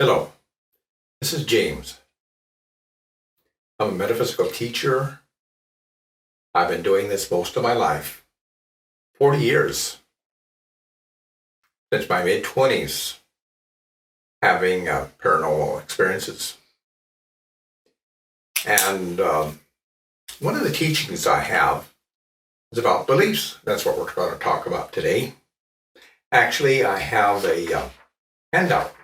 Hello, this is James. I'm a metaphysical teacher. I've been doing this most of my life, 40 years, since my mid-20s, having paranormal experiences. And one of the teachings I have is about beliefs. That's what we're going to talk about today. Actually, I have a handout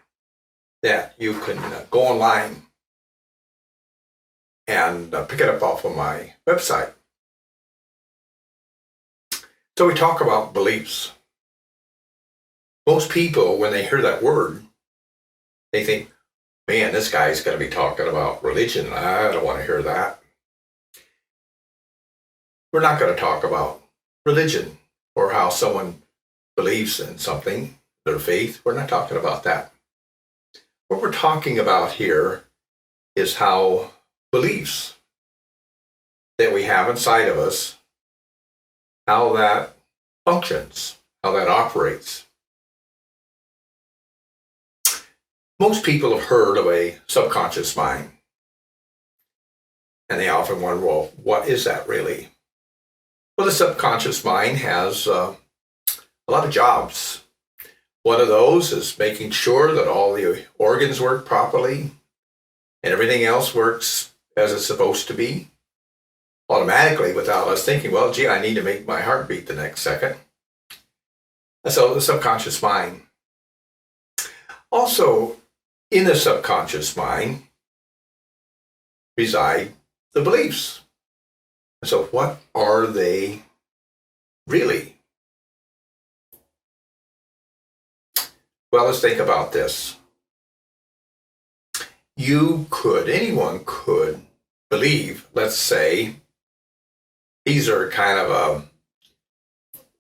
that you can go online and pick it up off of my website. So we talk about beliefs. Most people, when they hear that word, they think, man, this guy's going to be talking about religion. I don't want to hear that. We're not going to talk about religion or how someone believes in something, their faith. We're not talking about that. What we're talking about here is how beliefs that we have inside of us, how that functions, how that operates. Most people have heard of a subconscious mind, and they often wonder, well, what is that really? Well, the subconscious mind has a lot of jobs. One of those is making sure that all the organs work properly and everything else works as it's supposed to be, automatically without us thinking, well, gee, I need to make my heart beat the next second. And so the subconscious mind. Also, in the subconscious mind reside the beliefs. And so what are they really? Well, let's think about this. Anyone could believe, let's say, these are kind of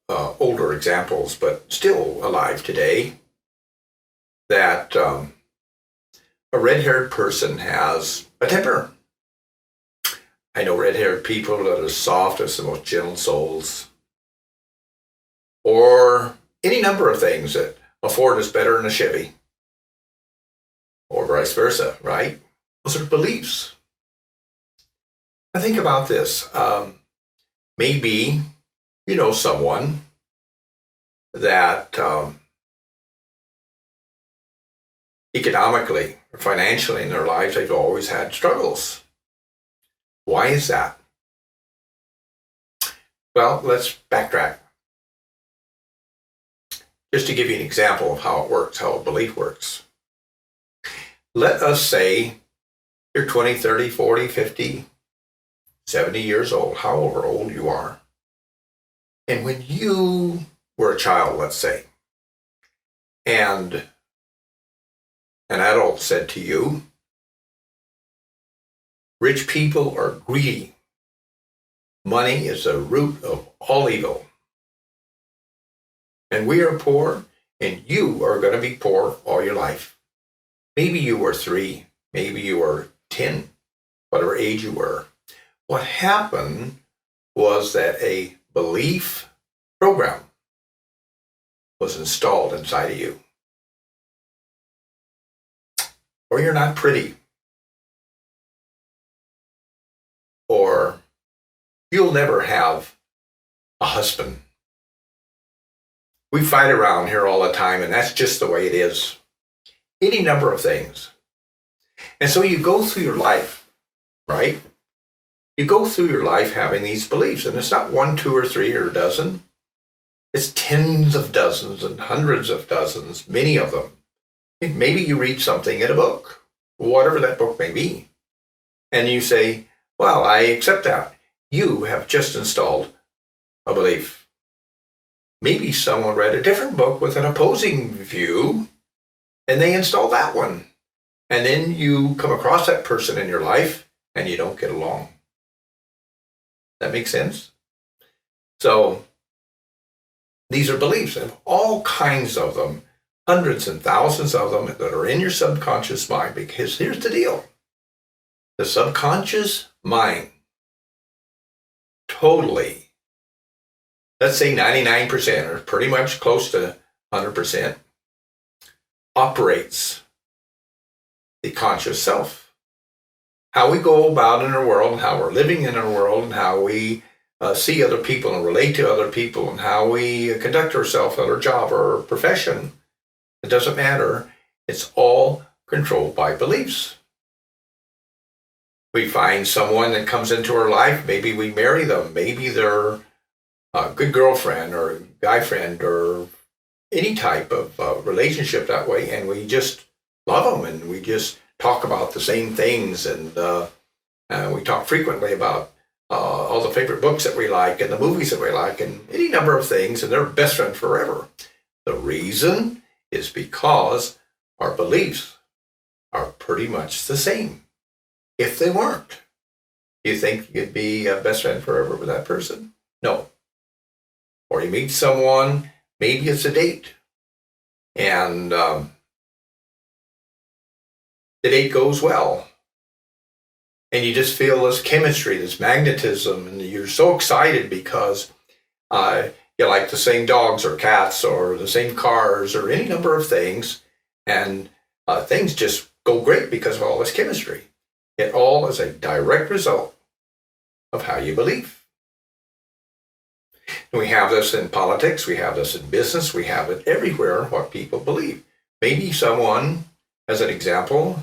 older examples, but still alive today, that a red-haired person has a temper. I know red-haired people that are soft as the most gentle souls. Or any number of things that a Ford is better than a Chevy. Or vice versa, right? Those are beliefs. Now think about this. Maybe you know someone that economically or financially in their lives, they've always had struggles. Why is that? Well, let's backtrack. Just to give you an example of how it works, how a belief works. Let us say you're 20, 30, 40, 50, 70 years old, however old you are. And when you were a child, let's say, and an adult said to you, rich people are greedy. Money is the root of all evil. And we are poor, and you are going to be poor all your life. Maybe you were 3, maybe you were 10, whatever age you were. What happened was that a belief program was installed inside of you. Or you're not pretty. Or you'll never have a husband. We fight around here all the time, and that's just the way it is. Any number of things. And so you go through your life, right? You go through your life having these beliefs, and it's not 1, 2, or 3, or a dozen. It's tens of dozens and hundreds of dozens, many of them. Maybe you read something in a book, whatever that book may be, and you say, well, I accept that. You have just installed a belief. Maybe someone read a different book with an opposing view, and they install that one. And then you come across that person in your life, and you don't get along. That makes sense? So, these are beliefs, and all kinds of them, hundreds and thousands of them that are in your subconscious mind, because here's the deal. The subconscious mind totally, let's say 99%, or pretty much close to 100%, operates the conscious self. How we go about in our world, and how we're living in our world, and how we see other people and relate to other people, and how we conduct ourselves at our job or our profession. It doesn't matter. It's all controlled by beliefs. We find someone that comes into our life, maybe we marry them, maybe they're a good girlfriend or guy friend or any type of relationship that way, and we just love them, and we just talk about the same things, and we talk frequently about all the favorite books that we like and the movies that we like and any number of things, and they're best friends forever. The reason is because our beliefs are pretty much the same. If they weren't, you think you'd be a best friend forever with that person? No. Or you meet someone, maybe it's a date, and the date goes well, and you just feel this chemistry, this magnetism, and you're so excited because you like the same dogs or cats or the same cars or any number of things, and things just go great because of all this chemistry. It all is a direct result of how you believe. And we have this in politics, we have this in business, we have it everywhere, what people believe. Maybe someone, as an example,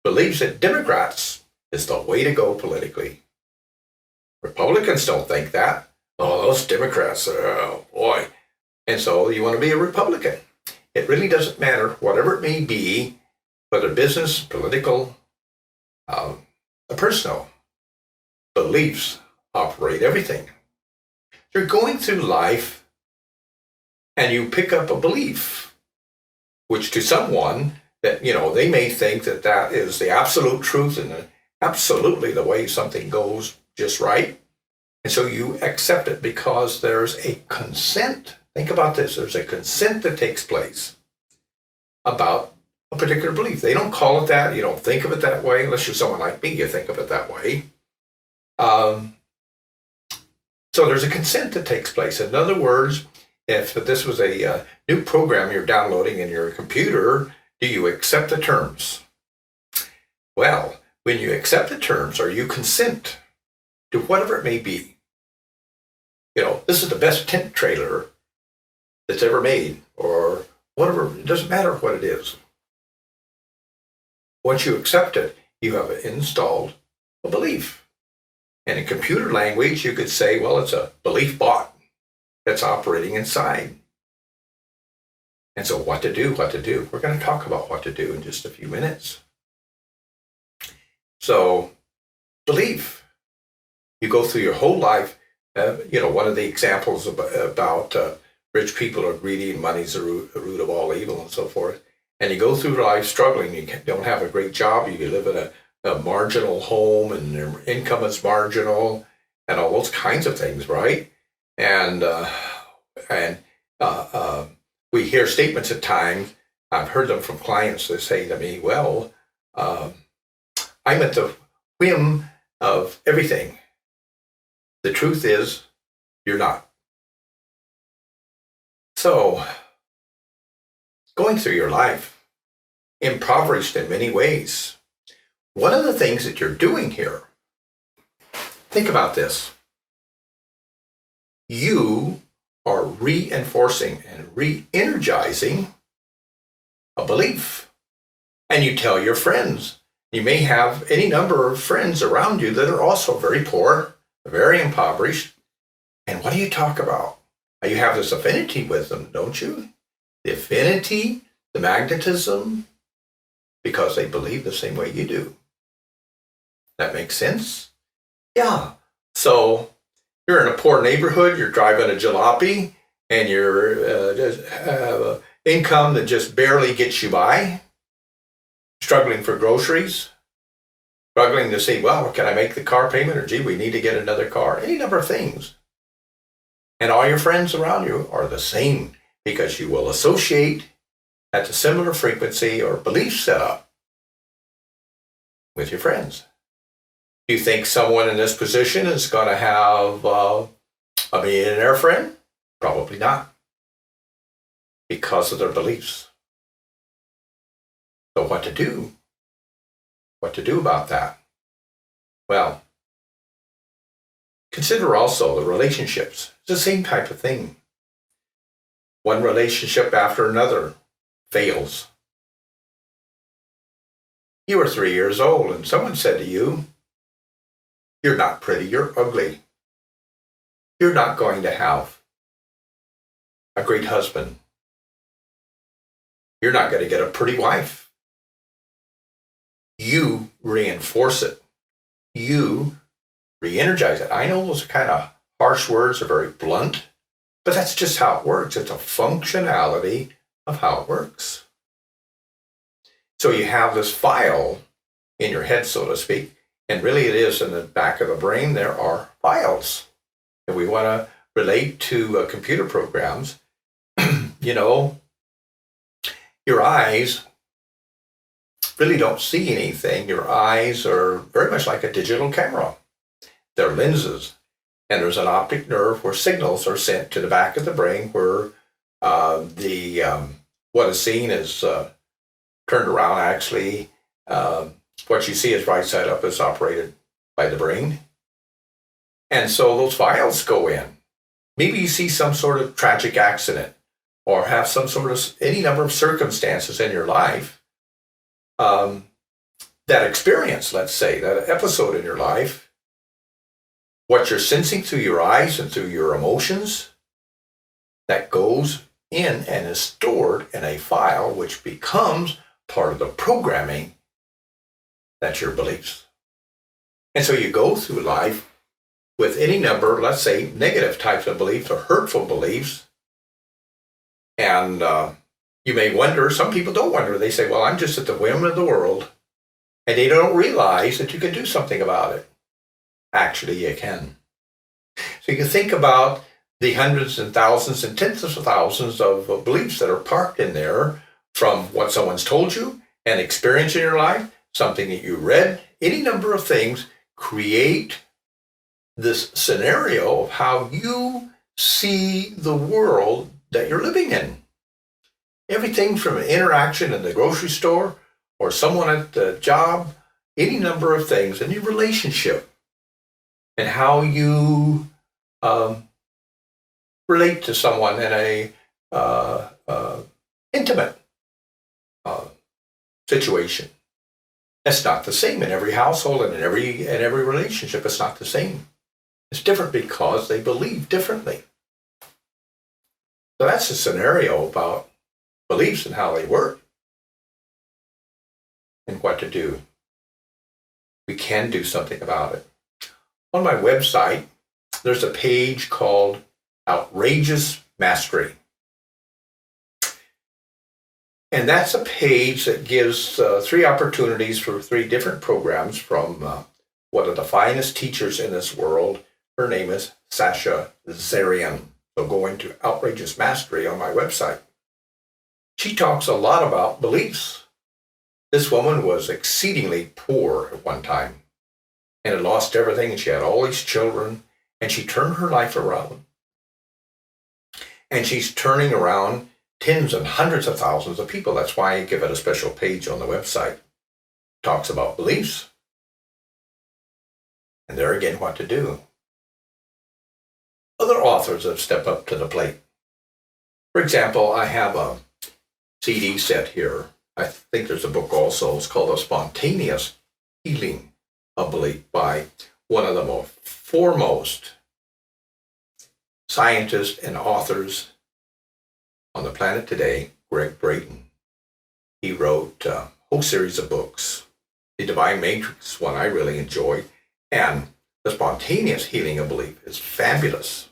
believes that Democrats is the way to go politically. Republicans don't think that. Oh, those Democrats, oh boy. And so you want to be a Republican. It really doesn't matter, whatever it may be, whether business, political, personal, beliefs operate everything. You're going through life and you pick up a belief, which to someone that, they may think that that is the absolute truth and absolutely the way something goes just right. And so you accept it because there's a consent. Think about this. There's a consent that takes place about a particular belief. They don't call it that. You don't think of it that way. Unless you're someone like me, you think of it that way. So there's a consent that takes place. In other words, if this was a new program you're downloading in your computer, do you accept the terms? Well, when you accept the terms or you consent to whatever it may be, this is the best tent trailer that's ever made, or whatever, it doesn't matter what it is. Once you accept it, you have installed a belief. And in computer language, you could say, well, it's a belief bot that's operating inside. And so what to do. We're going to talk about what to do in just a few minutes. So, belief. You go through your whole life. One of the examples about rich people are greedy and money's the root of all evil and so forth. And you go through life struggling. You don't have a great job. You live in a marginal home, and your income is marginal, and all those kinds of things, right? And we hear statements at times. I've heard them from clients that say to me, "Well, I'm at the whim of everything." The truth is, you're not. So, going through your life, impoverished in many ways. One of the things that you're doing here, think about this. You are reinforcing and re-energizing a belief. And you tell your friends. You may have any number of friends around you that are also very poor, very impoverished. And what do you talk about? You have this affinity with them, don't you? The affinity, the magnetism, because they believe the same way you do. That makes sense? Yeah. So you're in a poor neighborhood, you're driving a jalopy, and you're have an income that just barely gets you by, struggling for groceries, struggling to see, well, can I make the car payment? Or, gee, we need to get another car. Any number of things. And all your friends around you are the same because you will associate at a similar frequency or belief setup with your friends. Do you think someone in this position is going to have a millionaire friend? Probably not, because of their beliefs. So what to do? what to do about that? Well, consider also the relationships. It's the same type of thing. One relationship after another fails. You were 3 years old and someone said to you, "You're not pretty, you're ugly. You're not going to have a great husband. You're not going to get a pretty wife." You reinforce it. You re-energize it. I know those kind of harsh words are very blunt, but that's just how it works. It's a functionality of how it works. So you have this file in your head, so to speak, and really it is in the back of the brain. There are files. And we want to relate to computer programs. Your eyes really don't see anything. Your eyes are very much like a digital camera. They're lenses. And there's an optic nerve where signals are sent to the back of the brain where what is seen is turned around. Actually, what you see is right side up is operated by the brain. And so those files go in. Maybe you see some sort of tragic accident or have some sort of any number of circumstances in your life. That experience, let's say, that episode in your life, what you're sensing through your eyes and through your emotions, that goes in and is stored in a file which becomes part of the programming that's your beliefs. And so you go through life with any number, let's say, negative types of beliefs or hurtful beliefs. And you may wonder, some people don't wonder. They say, well, I'm just at the whim of the world. And they don't realize that you can do something about it. Actually, you can. So you can think about the hundreds and thousands and tens of thousands of beliefs that are parked in there from what someone's told you, an experience in your life, something that you read, any number of things create this scenario of how you see the world that you're living in. Everything from an interaction in the grocery store or someone at the job, any number of things in your relationship and how you relate to someone in a intimate situation. It's not the same in every household and in every relationship. It's not the same. It's different because they believe differently. So that's a scenario about beliefs and how they work and what to do. We can do something about it. On my website, there's a page called Outrageous Mastery. And that's a page that gives 3 opportunities for 3 different programs from one of the finest teachers in this world. Her name is Sasha Zarian. So go into Outrageous Mastery on my website. She talks a lot about beliefs. This woman was exceedingly poor at one time and had lost everything, and she had all these children, and she turned her life around. And she's turning around tens and hundreds of thousands of people. That's why I give it a special page on the website. Talks about beliefs. And there again, what to do. Other authors have stepped up to the plate. For example, I have a CD set here. I think there's a book also. It's called A Spontaneous Healing of Belief by one of the most foremost scientists and authors on the planet today, Greg Braden. He wrote a whole series of books. The Divine Matrix, one I really enjoy, and The Spontaneous Healing of Belief is fabulous.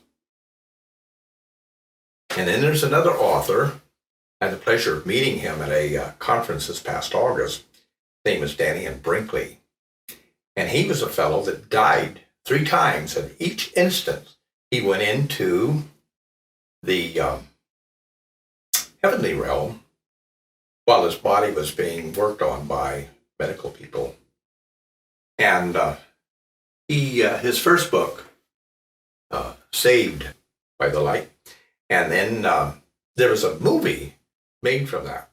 And then there's another author. I had the pleasure of meeting him at a conference this past August. His name is Daniel Brinkley. And he was a fellow that died 3 times. And each instance, he went into the heavenly realm while his body was being worked on by medical people. And his first book, Saved by the Light, and then there was a movie made from that.